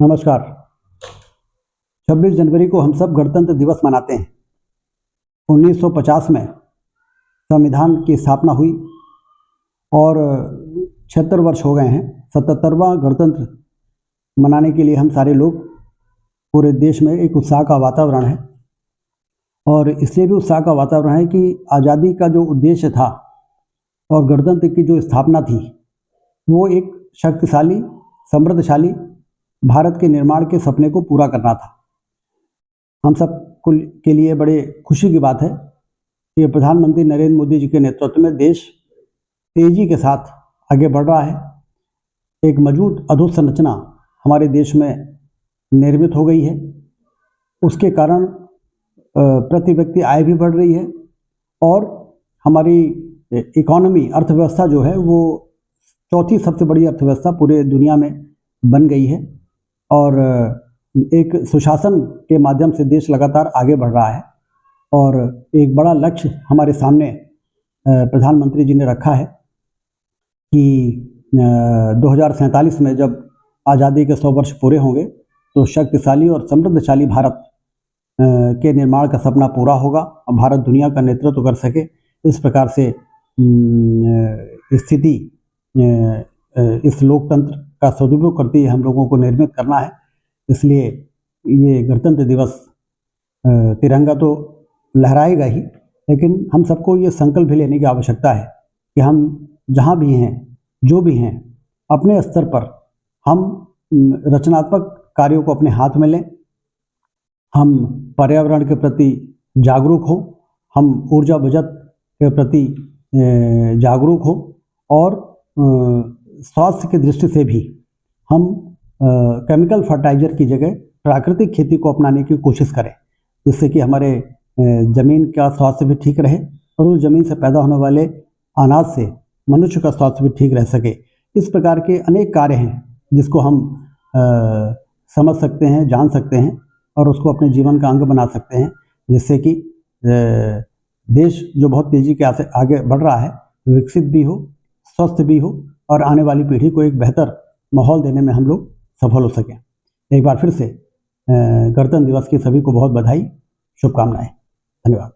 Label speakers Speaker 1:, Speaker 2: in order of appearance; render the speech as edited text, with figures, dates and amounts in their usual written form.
Speaker 1: नमस्कार। 26 जनवरी को हम सब गणतंत्र दिवस मनाते हैं। 1950 में संविधान की स्थापना हुई और 76 वर्ष हो गए हैं। 77वां गणतंत्र मनाने के लिए हम सारे लोग, पूरे देश में एक उत्साह का वातावरण है। और इसलिए भी उत्साह का वातावरण है कि आज़ादी का जो उद्देश्य था और गणतंत्र की जो स्थापना थी, वो एक शक्तिशाली, समृद्धशाली भारत के निर्माण के सपने को पूरा करना था। हम सब के लिए बड़े खुशी की बात है कि प्रधानमंत्री नरेंद्र मोदी जी के नेतृत्व में देश तेजी के साथ आगे बढ़ रहा है। एक मजबूत अधोसंरचना हमारे देश में निर्मित हो गई है। उसके कारण प्रति व्यक्ति आय भी बढ़ रही है और हमारी इकोनॉमी, अर्थव्यवस्था जो है, वो चौथी सबसे बड़ी अर्थव्यवस्था पूरे दुनिया में बन गई है। और एक सुशासन के माध्यम से देश लगातार आगे बढ़ रहा है। और एक बड़ा लक्ष्य हमारे सामने प्रधानमंत्री जी ने रखा है कि 2047 में जब आज़ादी के 100 वर्ष पूरे होंगे तो शक्तिशाली और समृद्धशाली भारत के निर्माण का सपना पूरा होगा और भारत दुनिया का नेतृत्व कर सके। इस प्रकार से स्थिति इस लोकतंत्र का सदुपयोग करते हुए हम लोगों को निर्मित करना है। इसलिए ये गणतंत्र दिवस तिरंगा तो लहराएगा ही, लेकिन हम सबको ये संकल्प भी लेने की आवश्यकता है कि हम जहाँ भी हैं, जो भी हैं, अपने स्तर पर हम रचनात्मक कार्यों को अपने हाथ में लें। हम पर्यावरण के प्रति जागरूक हो, हम ऊर्जा बचत के प्रति जागरूक हो और स्वास्थ्य की दृष्टि से भी हम केमिकल फर्टिलाइजर की जगह प्राकृतिक खेती को अपनाने की कोशिश करें, जिससे कि हमारे ज़मीन का स्वास्थ्य भी ठीक रहे और उस ज़मीन से पैदा होने वाले अनाज से मनुष्य का स्वास्थ्य भी ठीक रह सके। इस प्रकार के अनेक कार्य हैं जिसको हम समझ सकते हैं, जान सकते हैं और उसको अपने जीवन का अंग बना सकते हैं, जिससे कि देश जो बहुत तेज़ी के आगे बढ़ रहा है, विकसित भी हो, स्वस्थ भी हो और आने वाली पीढ़ी को एक बेहतर माहौल देने में हम लोग सफल हो सकें। एक बार फिर से गणतंत्र दिवस की सभी को बहुत बधाई, शुभकामनाएं। धन्यवाद।